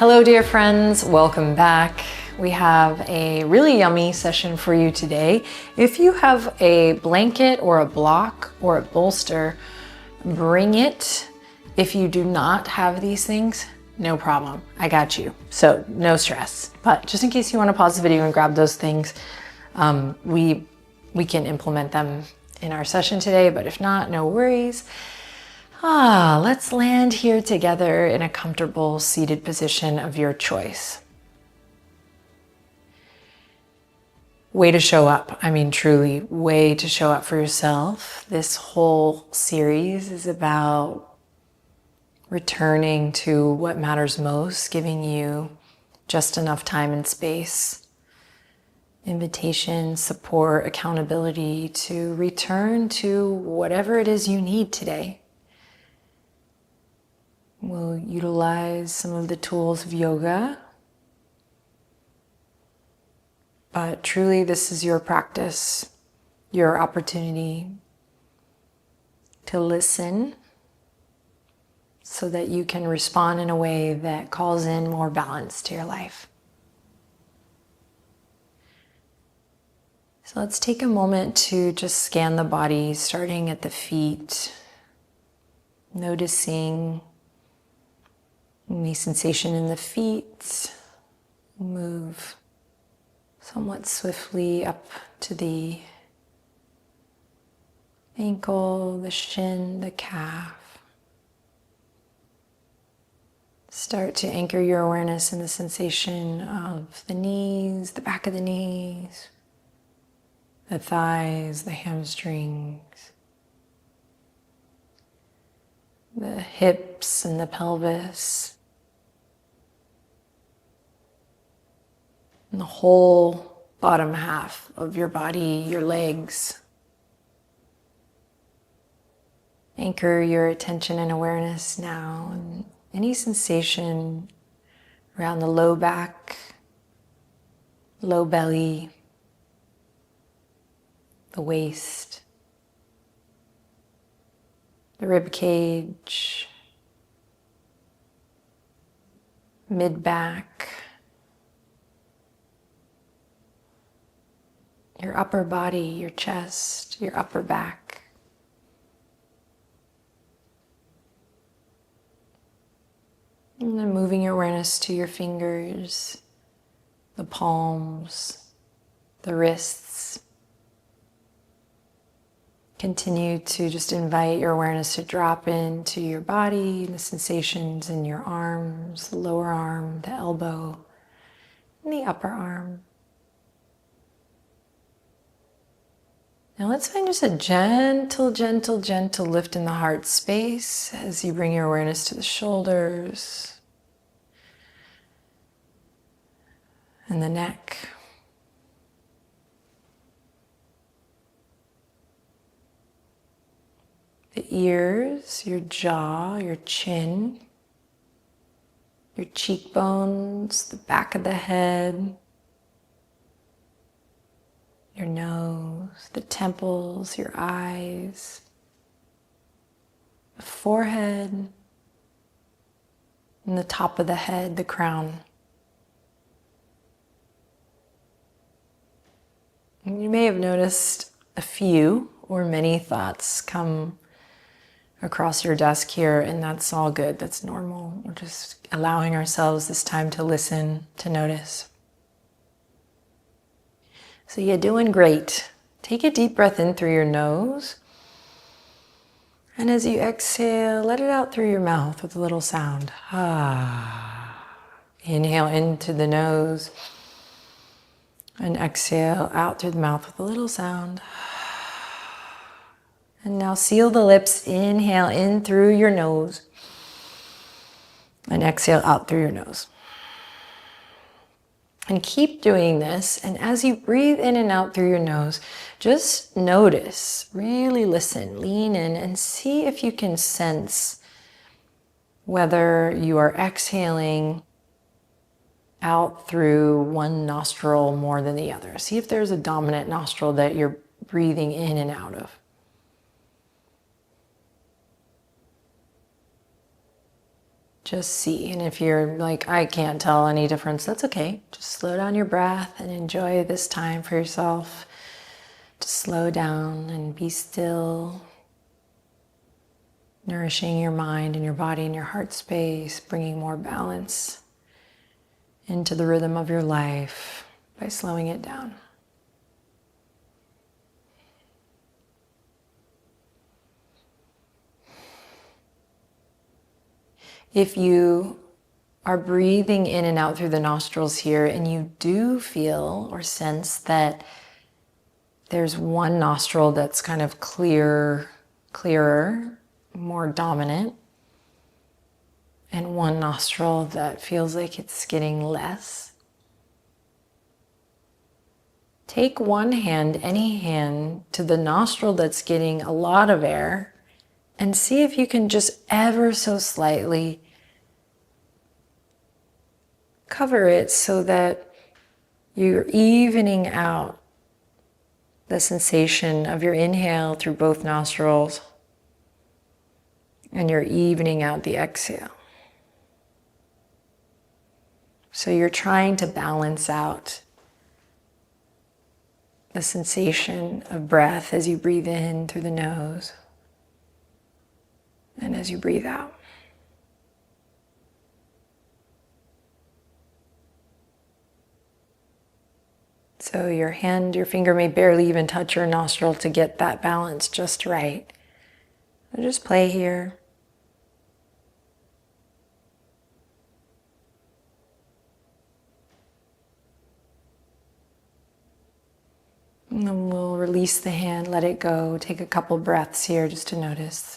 Hello dear friends, welcome back. We have a really yummy session for you today. If you have a blanket or a block or a bolster, bring it. If you do not have these things, no problem, I got you. So no stress, but just in case you want to pause the video and grab those things, we can implement them in our session today, but if not, no worries. Let's land here together in a comfortable seated position of your choice. Way to show up. I mean, truly, way to show up for yourself. This whole series is about returning to what matters most, giving you just enough time and space, invitation, support, accountability to return to whatever it is you need today. We'll utilize some of the tools of yoga, but truly this is your practice, your opportunity to listen so that you can respond in a way that calls in more balance to your life. So let's take a moment to just scan the body, starting at the feet, noticing any sensation in the feet. Move somewhat swiftly up to the ankle, the shin, the calf. Start to anchor your awareness in the sensation of the knees, the back of the knees, the thighs, the hamstrings, the hips and the pelvis. And the whole bottom half of your body, your legs. Anchor your attention and awareness now and any sensation around the low back, low belly, the waist, the rib cage, mid-back, your upper body, your chest, your upper back. And then moving your awareness to your fingers, the palms, the wrists. Continue to just invite your awareness to drop into your body, the sensations in your arms, the lower arm, the elbow, and the upper arm. Now let's find just a gentle, gentle, gentle lift in the heart space as you bring your awareness to the shoulders and the neck. The ears, your jaw, your chin, your cheekbones, the back of the head, your nose, the temples, your eyes, the forehead, and the top of the head, the crown. And you may have noticed a few or many thoughts come across your desk here, and that's all good, that's normal. We're just allowing ourselves this time to listen, to notice. So you're doing great. Take a deep breath in through your nose. And as you exhale, let it out through your mouth with a little sound. Inhale into the nose. And exhale out through the mouth with a little sound. And now seal the lips. Inhale in through your nose. And exhale out through your nose. And keep doing this, and as you breathe in and out through your nose, just notice, really listen, lean in and see if you can sense whether you are exhaling out through one nostril more than the other. See if there's a dominant nostril that you're breathing in and out of. Just see. And if you're like, I can't tell any difference, that's okay. Just slow down your breath and enjoy this time for yourself to slow down and be still, nourishing your mind and your body and your heart space, bringing more balance into the rhythm of your life by slowing it down. If you are breathing in and out through the nostrils here and you do feel or sense that there's one nostril that's kind of clearer, more dominant, and one nostril that feels like it's getting less, take one hand, any hand, to the nostril that's getting a lot of air and see if you can just ever so slightly cover it so that you're evening out the sensation of your inhale through both nostrils and you're evening out the exhale. So you're trying to balance out the sensation of breath as you breathe in through the nose and as you breathe out. So your hand, your finger may barely even touch your nostril to get that balance just right. So just play here. And then we'll release the hand, let it go. Take a couple breaths here just to notice.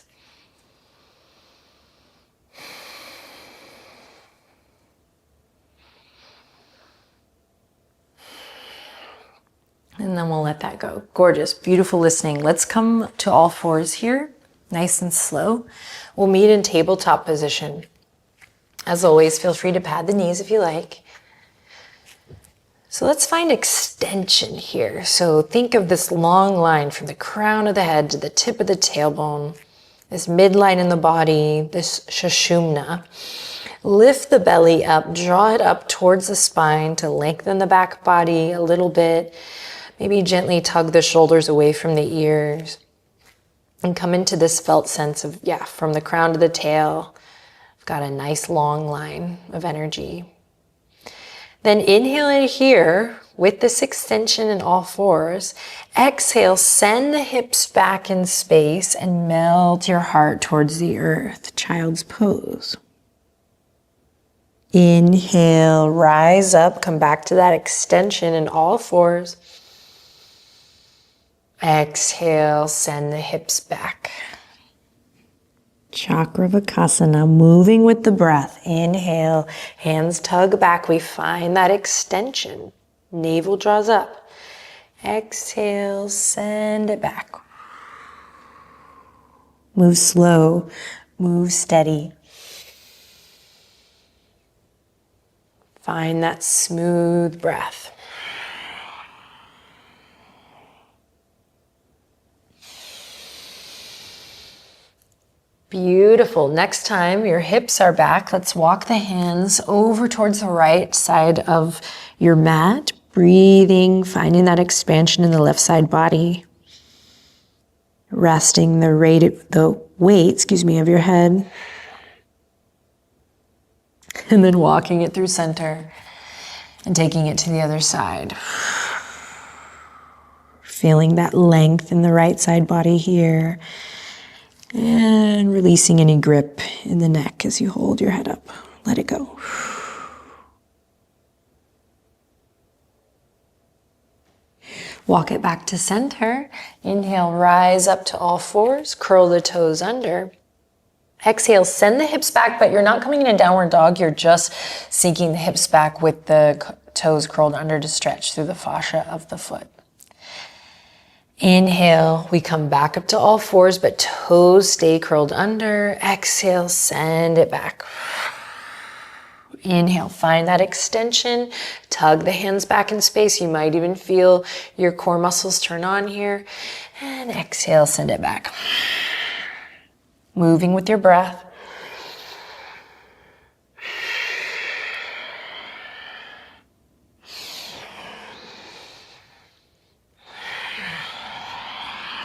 And then we'll let that go. Gorgeous, beautiful listening. Let's come to all fours here, nice and slow. We'll meet in tabletop position. As always, feel free to pad the knees if you like. So let's find extension here. So think of this long line from the crown of the head to the tip of the tailbone, this midline in the body, this Sushumna. Lift the belly up, draw it up towards the spine to lengthen the back body a little bit. Maybe gently tug the shoulders away from the ears and come into this felt sense of, from the crown to the tail, I've got a nice long line of energy. Then inhale in here with this extension in all fours. Exhale, send the hips back in space and melt your heart towards the earth, child's pose. Inhale, rise up, come back to that extension in all fours. Exhale, send the hips back. Chakravakasana, moving with the breath. Inhale, hands tug back. We find that extension. Navel draws up. Exhale, send it back. Move slow, move steady. Find that smooth breath. Beautiful. Next time your hips are back, let's walk the hands over towards the right side of your mat. Breathing, finding that expansion in the left side body. Resting the weight of your head. And then walking it through center and taking it to the other side. Feeling that length in the right side body here. And releasing any grip in the neck as you hold your head up. Let it go. Walk it back to center. Inhale, rise up to all fours. Curl the toes under. Exhale, send the hips back, but you're not coming in a downward dog. You're just sinking the hips back with the toes curled under to stretch through the fascia of the foot. Inhale, we come back up to all fours, but toes stay curled under. Exhale, send it back. Inhale, find that extension. Tug the hands back in space. You might even feel your core muscles turn on here. And exhale, send it back. Moving with your breath.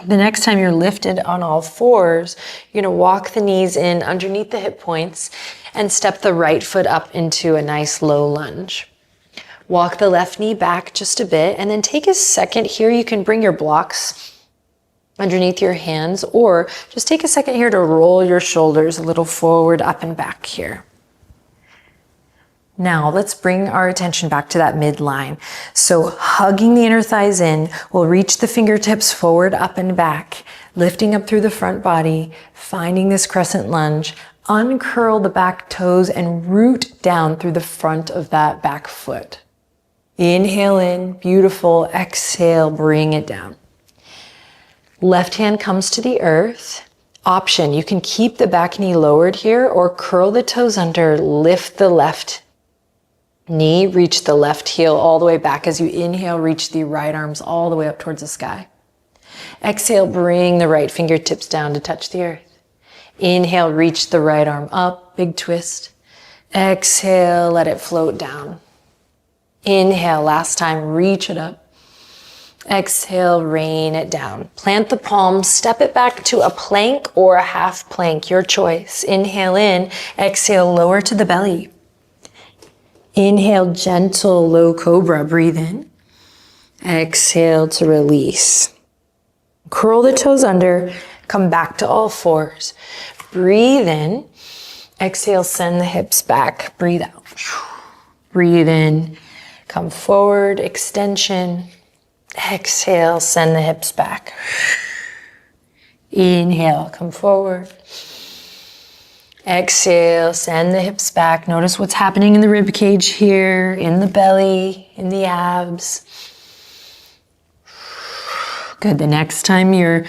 The next time you're lifted on all fours, you're gonna walk the knees in underneath the hip points and step the right foot up into a nice low lunge. Walk the left knee back just a bit and then take a second here. You can bring your blocks underneath your hands or just take a second here to roll your shoulders a little forward, up and back here. Now let's bring our attention back to that midline. So hugging the inner thighs in, we'll reach the fingertips forward, up and back, lifting up through the front body, finding this crescent lunge, uncurl the back toes and root down through the front of that back foot. Inhale in, beautiful. Exhale, bring it down. Left hand comes to the earth. Option, you can keep the back knee lowered here or curl the toes under, lift the left knee, reach the left heel all the way back. As you inhale, reach the right arms all the way up towards the sky. Exhale, bring the right fingertips down to touch the earth. Inhale, reach the right arm up, big twist. Exhale, let it float down. Inhale, last time, reach it up. Exhale, rain it down. Plant the palms, step it back to a plank or a half plank, your choice. Inhale in, exhale, lower to the belly. Inhale, gentle, low cobra, breathe in. Exhale to release. Curl the toes under, come back to all fours. Breathe in, exhale, send the hips back, breathe out. Breathe in, come forward, extension. Exhale, send the hips back. Inhale, come forward. Exhale, send the hips back. Notice what's happening in the rib cage here, in the belly, in the abs. Good, the next time you're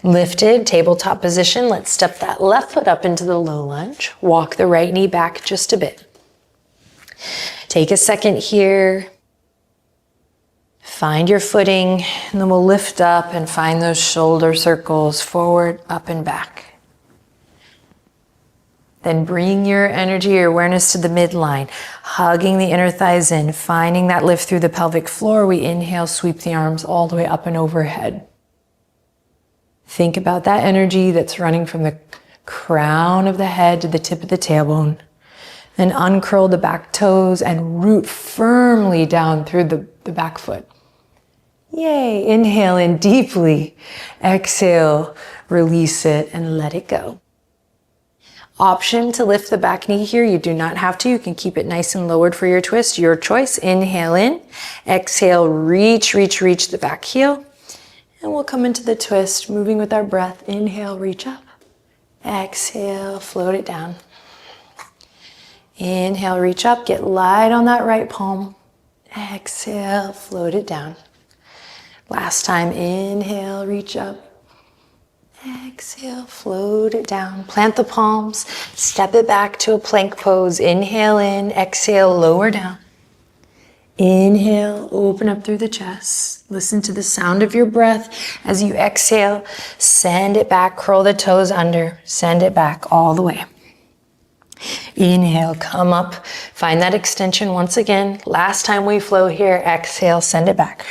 lifted, tabletop position, let's step that left foot up into the low lunge. Walk the right knee back just a bit. Take a second here. Find your footing, and then we'll lift up and find those shoulder circles forward, up and back. Then bring your energy, your awareness to the midline, hugging the inner thighs in, finding that lift through the pelvic floor. We inhale, sweep the arms all the way up and overhead. Think about that energy that's running from the crown of the head to the tip of the tailbone. Then uncurl the back toes and root firmly down through the back foot. Yay, inhale in deeply. Exhale, release it and let it go. Option to lift the back knee here. You do not have to. You can keep it nice and lowered for your twist. Your choice. Inhale in. Exhale, reach the back heel. And we'll come into the twist, moving with our breath. Inhale, reach up. Exhale, float it down. Inhale, reach up. Get light on that right palm. Exhale, float it down. Last time, inhale, reach up. Exhale, float it down. Plant the palms, step it back to a plank pose. Inhale in, exhale, lower down. Inhale, open up through the chest. Listen to the sound of your breath. As you exhale, send it back, curl the toes under, send it back all the way. Inhale, come up, find that extension once again. Last time we flow here, exhale, send it back.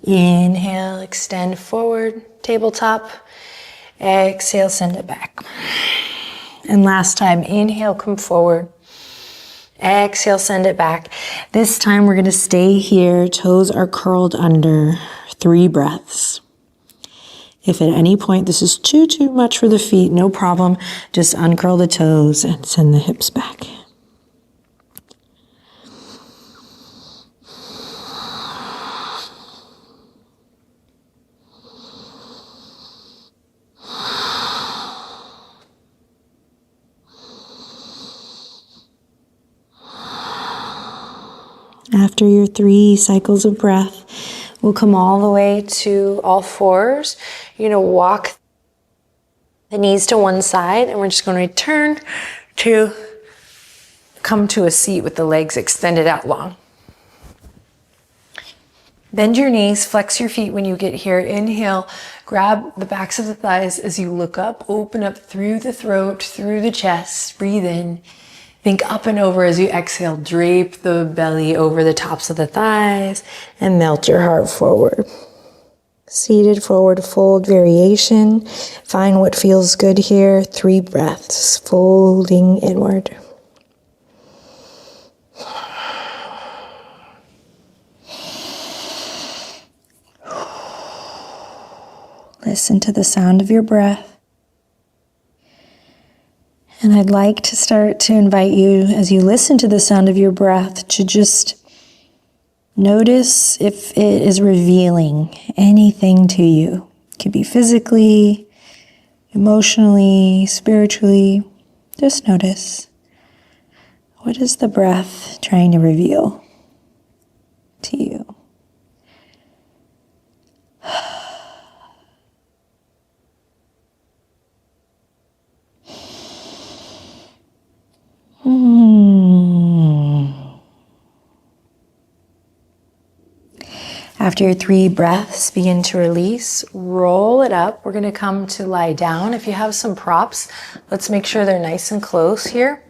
Inhale, extend forward, tabletop. Exhale, send it back. And last time, inhale, come forward. Exhale, send it back. This time we're gonna stay here. Toes are curled under. 3 breaths. If at any point this is too much for the feet, no problem. Just uncurl the toes and send the hips back. After your 3 cycles of breath, we'll come all the way to all fours. You're gonna walk the knees to one side and we're just gonna return to come to a seat with the legs extended out long. Bend your knees, flex your feet when you get here. Inhale, grab the backs of the thighs as you look up, open up through the throat, through the chest, breathe in. Think up and over as you exhale, drape the belly over the tops of the thighs and melt your heart forward. Seated forward fold variation. Find what feels good here. 3 breaths, folding inward. Listen to the sound of your breath. And I'd like to start to invite you, as you listen to the sound of your breath, to just notice if it is revealing anything to you. It could be physically, emotionally, spiritually. Just notice. What is the breath trying to reveal to you? After your 3 breaths, begin to release. Roll it up. We're going to come to lie down. If you have some props, let's make sure they're nice and close here.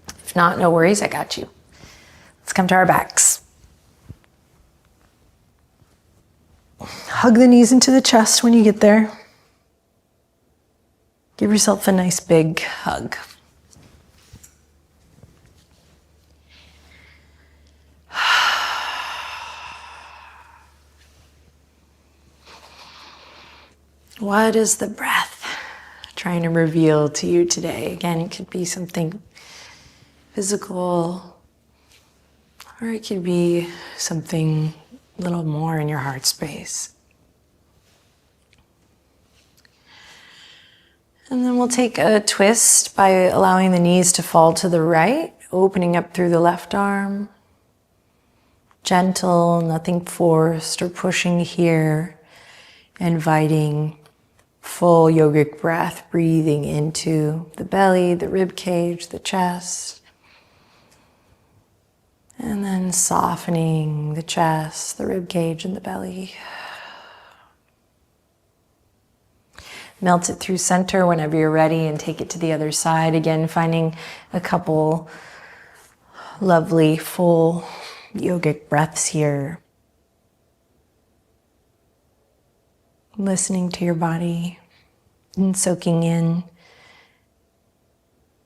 If not, no worries, I got you. Let's come to our backs. Hug the knees into the chest when you get there. Give yourself a nice big hug. What is the breath trying to reveal to you today? Again, it could be something physical, or it could be something a little more in your heart space. And then we'll take a twist by allowing the knees to fall to the right, opening up through the left arm. Gentle, nothing forced or pushing here. Inviting full yogic breath, breathing into the belly, the rib cage, the chest. And then softening the chest, the rib cage, and the belly. Melt it through center whenever you're ready and take it to the other side. Again, finding a couple lovely full yogic breaths here. Listening to your body and soaking in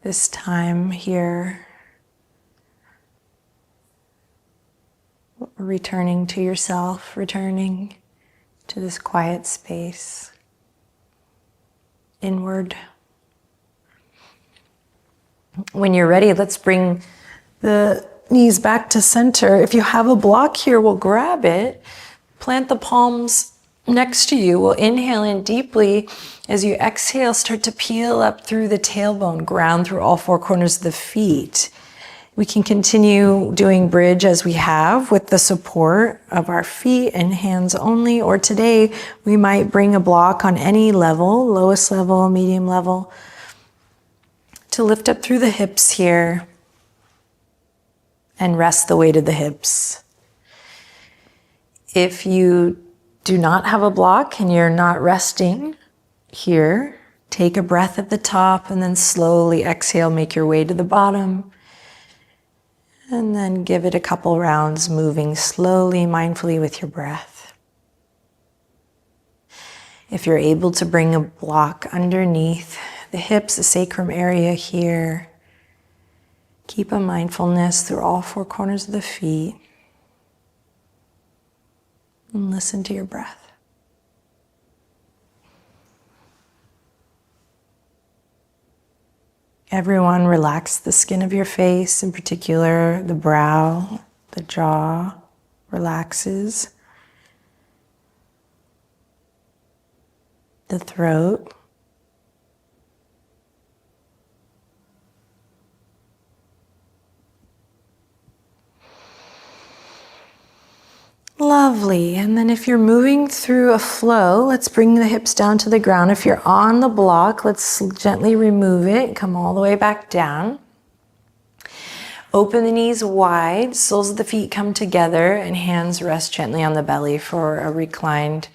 this time here. Returning to yourself, returning to this quiet space. Inward. When you're ready, let's bring the knees back to center. If you have a block here, we'll grab it. Plant the palms next to you. We'll inhale in deeply. As you exhale, start to peel up through the tailbone, ground through all 4 corners of the feet. We can continue doing bridge as we have with the support of our feet and hands only, or today we might bring a block on any level, lowest level, medium level, to lift up through the hips here and rest the weight of the hips. If you do not have a block and you're not resting here, take a breath at the top and then slowly exhale, make your way to the bottom. And then give it a couple rounds, moving slowly, mindfully with your breath. If you're able to bring a block underneath the hips, the sacrum area here, keep a mindfulness through all 4 corners of the feet. And listen to your breath. Everyone, relax the skin of your face, in particular the brow, the jaw relaxes. The throat. Lovely. And then if you're moving through a flow, let's bring the hips down to the ground. If you're on the block, let's gently remove it. Come all the way back down. Open the knees wide, soles of the feet come together, and hands rest gently on the belly for a reclined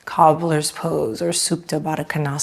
cobbler's pose or Supta Baddha Konasana.